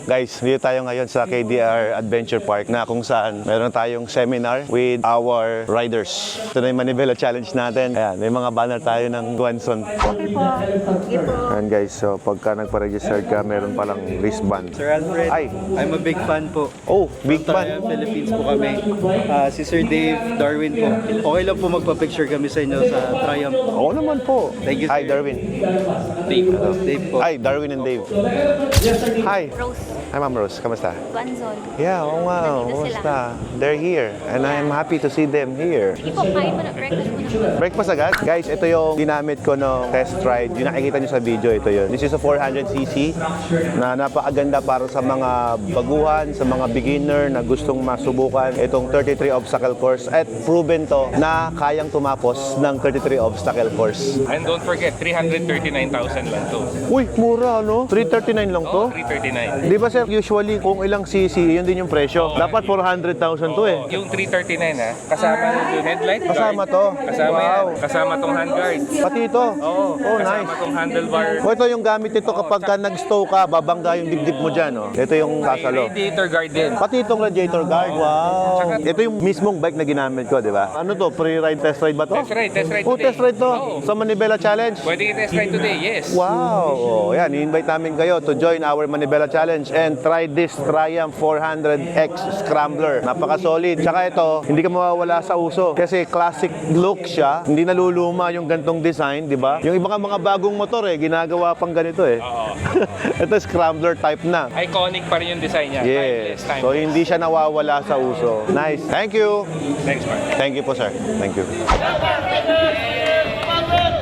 Guys, dito tayo ngayon sa KDR Adventure Park na kung saan meron tayong seminar with our riders. Ito na yung Manibela Challenge natin. Ayan, may mga banner tayo ng Guanson. Ayan guys, so pagka nagpa-register ka, meron palang wristband. Sir Alfred, Ay. I'm a big fan po. Oh, big From fan. Philippines po kami. Si Sir Dave, Darwin po. Okay lang po magpa-picture kami sa inyo sa Triumph. Oo naman po. Thank you, Hi, sir. Darwin. Dave po. Hi, Darwin and Dave. Hi. Rose, Hi, Ma'am Rose. Kamusta? Guanzon. Yeah, oh wow. Nandito sila. Kamusta? They're here. And I'm happy to see them here. Sige po, kain mo na, breakfast mo na. Breakfast agad? Guys, ito yung ginamit ko no test ride. Yung nakikita nyo sa video, ito yun. This is a 400cc na napakaganda para sa mga baguhan, sa mga beginner na gustong masubukan itong 33 obstacle course. At proven to na kayang tumapos ng 33 obstacle course. And don't forget, 339,000 lang to. Uy, mura no? 339 lang to? Oh, 339. Di ba sir, usually kung ilang cc, yun din yung presyo. Dapat 400,000 to eh. Yung 339 ha, kasama yung headlight guard. Kasama to? Kasama Wow. yan. Kasama tong handguard. Pati ito? Oo, Oh, kasama nice. tong handlebar. O ito yung gamit nito kapag ka nag-stow ka, babangga yung dibdib mo dyan. Oh. Ito yung May sasalo. radiator guard din. Pati itong radiator guard. Wow. Ito yung mismong bike na ginamit ko, di ba? Ano to? Pre-ride, test ride ba to? Test ride Oh, today. test ride to. Oo. Sa Manibela Challenge. Pwede i-test ride today, yes. Wow! Oh, yan, i-invite namin kayo to join our Manibela Challenge and try this Triumph 400X Scrambler. Napaka-solid. Tsaka ito, hindi ka mawawala sa uso. Kasi classic look siya. Hindi naluluma yung gantong design, di ba? Yung iba ka mga bagong motor ginagawa pang ganito eh. Oo. Ito Scrambler type na. Iconic pa rin yung design niya. Yes. Timeless, So timeless. hindi siya nawawala sa uso. Nice. Thank you. Thanks, Mark. Thank you po, sir. Thank you.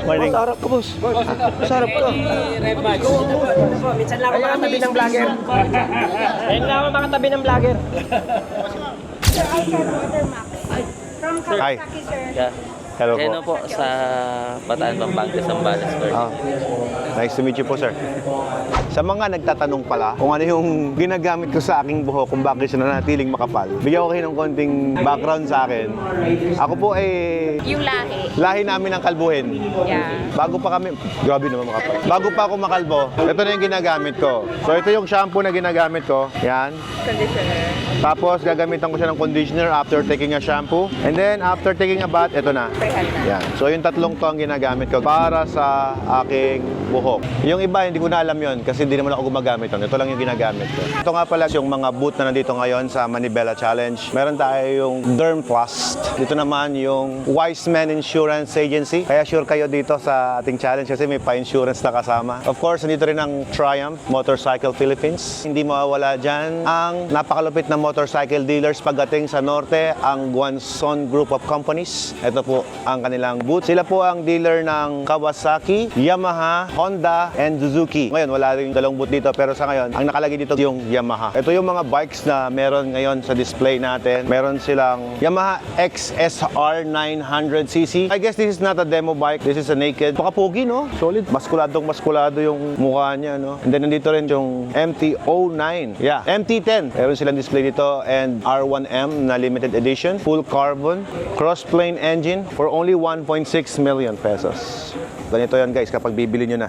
Morning. Masarap ka, boss. Masarap ka. Minsan lang ako makatabi ng vlogger. Ayun lang ako makatabi ng vlogger. Sir, I can order Max. From Hi. Kawasaki, sir. Yeah. Hello Keno po. po sa Bataan, Pampanga, Zambales, Ah, nice to meet you po, sir. Sa mga nagtatanong pala kung ano yung ginagamit ko sa aking buhok, kung bakit siya nanatiling makapal, bigyan ko kayo ng konting background sa akin. Ako po ay Yung lahi. lahi namin ng kalbuhin. Yeah. Bago pa kami, grabe naman makapal. Bago pa ako makalbo, ito na yung ginagamit ko. So ito yung shampoo na ginagamit ko. Yan. Conditioner. Tapos gagamitan ko siya ng conditioner after taking a shampoo. And then after taking a bath, ito na. Yan. So yung tatlong to ang ginagamit ko para sa aking buhok. Yung iba, hindi ko na alam yon kasi hindi naman ako gumagamit yun. Ito lang yung ginagamit ko. Ito nga pala yung mga booth na nandito ngayon sa Manibela Challenge. Meron tayo yung Dermplast. Dito naman yung Wise Men Insurance Agency. Kaya sure kayo dito sa ating challenge kasi may pa-insurance na kasama. Of course, nandito rin ang Triumph Motorcycle Philippines. Hindi mawawala dyan ang napakalupit na motorcycle dealers pagdating sa norte, ang Guanzon Group of Companies. Ito po ang kanilang booth. Sila po ang dealer ng Kawasaki, Yamaha, Honda, and Suzuki. Ngayon, wala rin dalawang booth dito pero sa ngayon, ang nakalagay dito yung Yamaha. Ito yung mga bikes na meron ngayon sa display natin. Meron silang Yamaha XSR 900cc. I guess this is not a demo bike. This is a naked. Pakapogi, no? Solid. Maskulado yung mukha niya, no? And then nandito rin yung MT-09. Yeah, MT-10. Meron silang display dito and R1M na limited edition. Full carbon, cross-plane engine for only 1.6 million pesos. Ganito yan guys kapag bibili nyo na.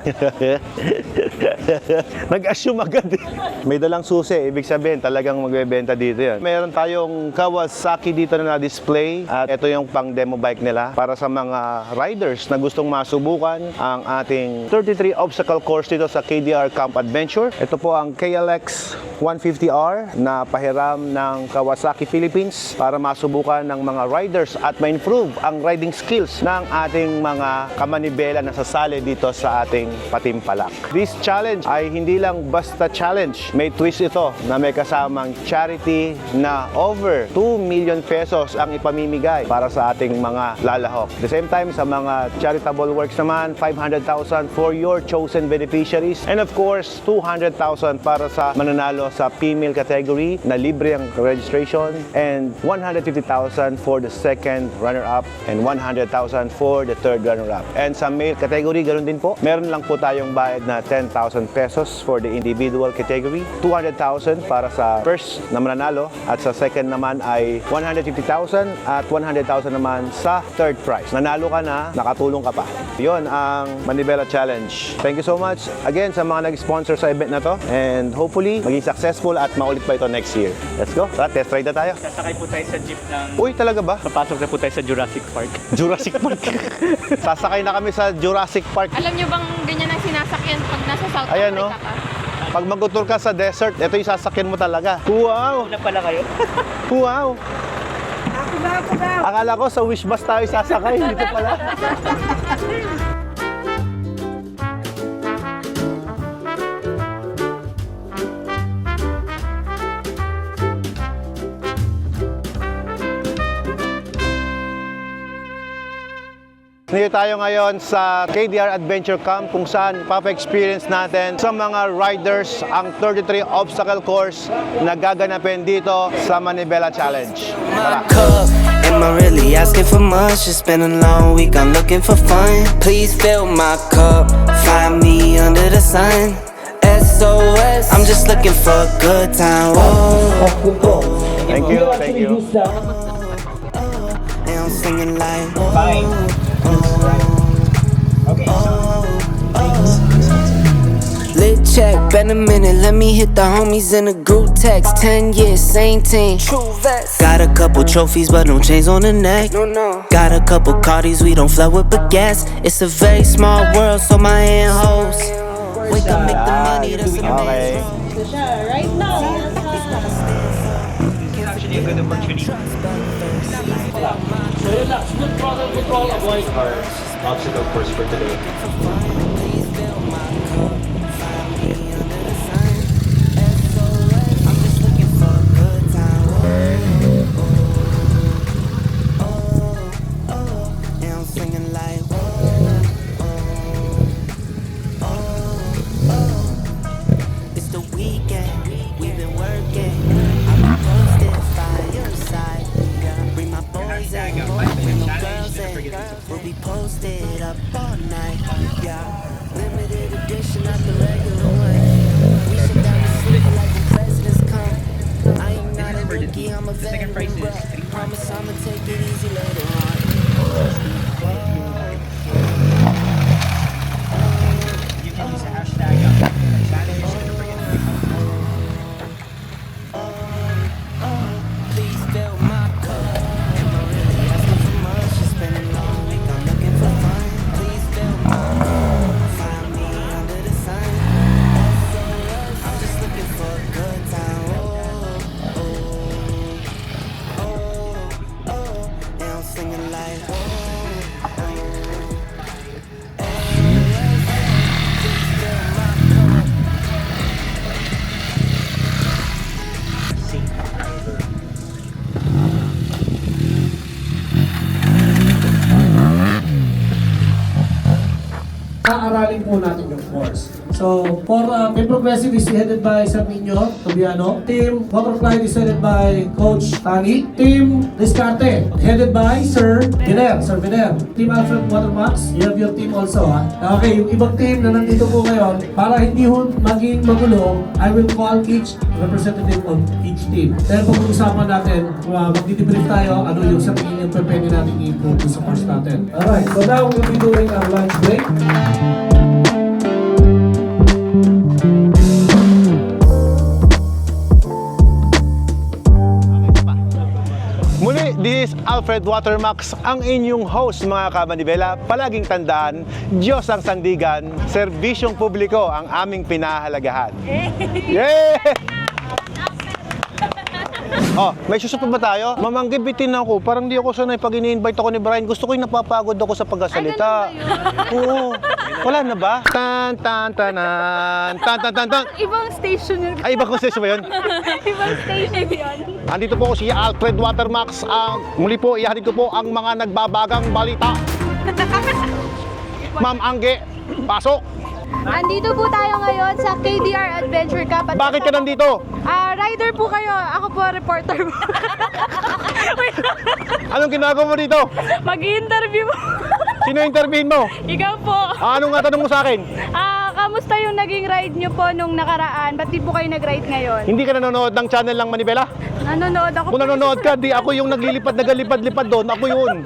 Nag-assume agad eh. May dalang susi, ibig sabihin talagang magbebenta dito yan. Meron tayong Kawasaki dito na na-display at ito yung pang demo bike nila para sa mga riders na gustong masubukan ang ating 33 obstacle course dito sa KDR Camp Adventure. Ito po ang KLX 150R na pahiram ng Kawasaki Philippines para masubukan ng mga riders at ma-improve ang riding skills ng ating mga kamanibela na sasali dito sa ating Patimpalak. This challenge ay hindi lang basta challenge. May twist ito na may kasamang charity na over 2 million pesos ang ipamimigay para sa ating mga lalahok. At the same time, sa mga charitable works naman, 500,000 for your chosen beneficiaries. And of course, 200,000 para sa mananalo sa female category na libre ang registration and 150,000 for the second runner-up and 100,000 for the third runner-up. And sa male category, ganoon din po. Meron lang po tayong bayad na 10,000 pesos for the individual category, 200,000 para sa first na mananalo, at sa second naman ay 150,000 at 100,000 naman sa third prize. Nanalo ka na, nakatulong ka pa. Yun ang Manibela Challenge. Thank you so much again sa mga nag-sponsor sa event na to, and hopefully maging successful at maulit pa ito next year. Let's go. Tara, test ride na tayo. Sasakay po tayo sa jeep ng... Uy, talaga ba? Papasok na po tayo sa Jurassic Park. Jurassic Park. Sasakay na kami sa Jurassic Park. Alam niyo bang ganyan ang sinasakyan pag nasa South Ayan, Africa no? ka? Pag mag-tour ka sa desert, ito yung sasakyan mo talaga. Wow! Una pala kayo. Wow! Akala ko sa wish bus tayo sasakay. Dito pala. Nandito tayo ngayon sa KDR Adventure Camp kung saan papa-experience natin sa mga riders ang 33 obstacle course na gaganapin dito sa Manibela Challenge. Tara! Cup. Am I really asking for much? It's been a long week, I'm looking for fun. Please fill my cup, find me under the sun. SOS, I'm just looking for a good time. Whoa. Thank you, thank you. And I'm singing like, Fine. Okay, lit check, been a minute, let me hit the homies in a group text. 10 years, same team. True vest. Got a couple trophies, but no chains on the neck. No. Got a couple Cardis, we don't flood with baguettes. It's a very small world, so my hand holds. Wake up, make the money, that's Okay. Right now. actually a good opportunity. So relax, good throttle control, avoid our obstacle course for today. It's the weekend, we've been working. I'm posted fireside. Bring my boys in, bring no girls in. We'll be posted up all night. Yeah, limited edition, not the regular one. We should down to sleep like the presidents come. I am not a rookie, I'm a veteran. But promise I'ma take it easy later on. You can use a hashtag. Please fill my cup. Am I really asking for much? It's been a long week, I'm looking for fun. Please fill my cup. Find me under the sun. I'm just looking for a good time. And I'm singing like, Aaralin po natin yung course. So, for Team Progressive is headed by Sir Nino Tobiano. Team Waterfly is headed by Coach Tani. Team Descarte, headed by Sir Viner. Team Alfred Watermax, you have your team also, ha? Okay, yung ibang team na nandito po ngayon, para hindi ho maging magulo, I will call each representative of each team. Dahil pag-uusapan natin, magdi-debrief tayo, ano yung sa tingin yung pwede natin i-improve sa course natin. Alright, so now we'll be doing our lunch break. Muli, this is Alfred Watermax, ang inyong host mga kamanibela. Palaging tandaan, Diyos ang sandigan, serbisyong publiko ang aming pinahalagahan. Yeah! Oh, may susunod ba tayo? Mamanggibitin ako. Parang di ako sanay pag ini-invite ako ni Brian. Gusto ko yung napapagod ako sa pagkasalita. Oo. Wala na ba? Tan tan tanan. Tan tan tan tan. Ibang station yun. Ay, ibang konsesyon ba yun? Ibang station yun. Andito po si Alfred Watermax. Muli po, ihatid ko po ang mga nagbabagang balita. Ma'am Angge, pasok! Andito po tayo ngayon sa KDR Adventure Camp. At Bakit ka nandito? Rider po kayo. Ako po, reporter po. Anong ginagawa mo dito? Mag-i-interview po. Sino interviewin mo? Ikaw po. Anong nga tanong mo sa akin? kamusta yung naging ride nyo po nung nakaraan? Ba't di po kayo nag-ride ngayon? Hindi ka nanonood ng channel ng Manibela? Nanonood ako. Kung nanonood ka, di ako yung naglilipad-lipad doon. Ako yun.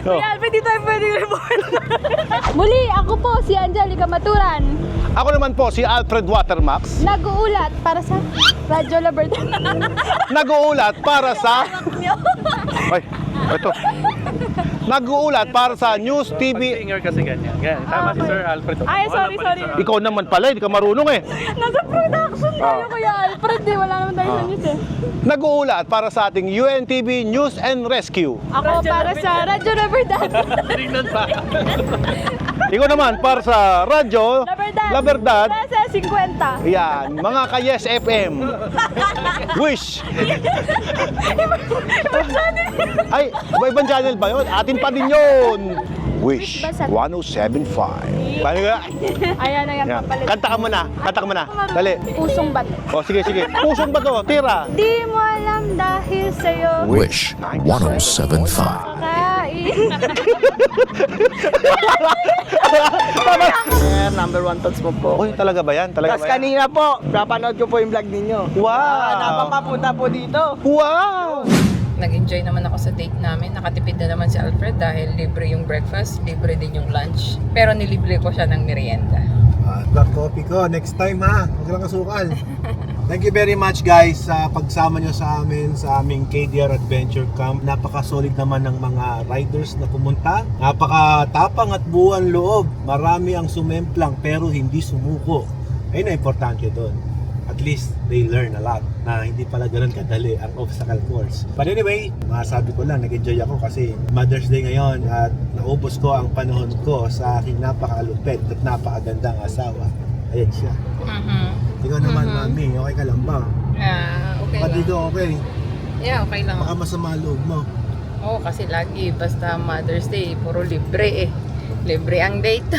Oh. Kuya Alfred, di tayo pwede report. Muli, ako po si Angelica Maturan. Ako naman po si Alfred Watermax. Nag-uulat para sa Radyo Labrador. Nag-uulat para sa... Ay, ito. Nag-uulat para sa News TV. Singer kasi ganyan. Tama si Sir Alfred. Ay, sorry. Ikaw naman pala, hindi ka marunong eh. Nasa production tayo, Kuya Alfred. Wala naman tayo sa news eh. Nag-uulat para sa ating UNTV News and Rescue. Ako para sa Radyo Labrador. Ikaw naman para sa Radyo Laberdad. Nasa 50. Yan, mga ka-Yes FM. Wish. Ay, ibang channel ba yun? Atin pa din yun. Wish 107.5. Paano nga? Ayan na yan, Yan. papalit. Kanta ka muna. Dali. Pusong bat. O, sige. Pusong ba to? Tira. Di mo alam dahil sa'yo. Wish 107.5. Kakain. Number 1 thoughts mo po. Uy, talaga ba yan? Tapos kanina po, napanood ko po yung vlog ninyo. Wow! Napapapunta po dito. Wow! Nag-enjoy naman ako sa date namin. Nakatipid na naman si Alfred dahil libre yung breakfast, libre din yung lunch. Pero nilibre ko siya ng merienda. Black coffee ko. Next time ha. Huwag lang kasukal. Thank you very much guys sa pagsama nyo sa amin sa aming KDR Adventure Camp. Napaka-solid naman ng mga riders na pumunta. Napaka-tapang at buwan loob. Marami ang sumemplang pero hindi sumuko. Ayun na importante doon. At least they learn a lot na hindi pala ganun kadali ang obstacle course. But anyway, masasabi ko lang, nag-enjoy ako kasi Mother's Day ngayon at naubos ko ang panahon ko sa aking napakalupit at napakagandang asawa. Ayan siya. Ikaw naman, mami, okay ka lang ba? Okay Pati lang. ito okay. Yeah, okay lang. Baka masama loob mo. Oo, kasi lagi basta Mother's Day, puro libre eh. Libre ang date.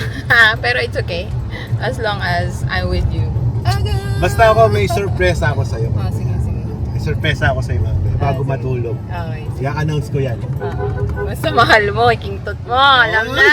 Pero it's okay. As long as I'm with you. Basta ako may surprise ako sa'yo. Oh, sige. May surprise ako sa'yo, mami. Bago Sige. matulog. Okay. I-announce ko yan. Basta mahal mo, ikingtot mo. Alam na.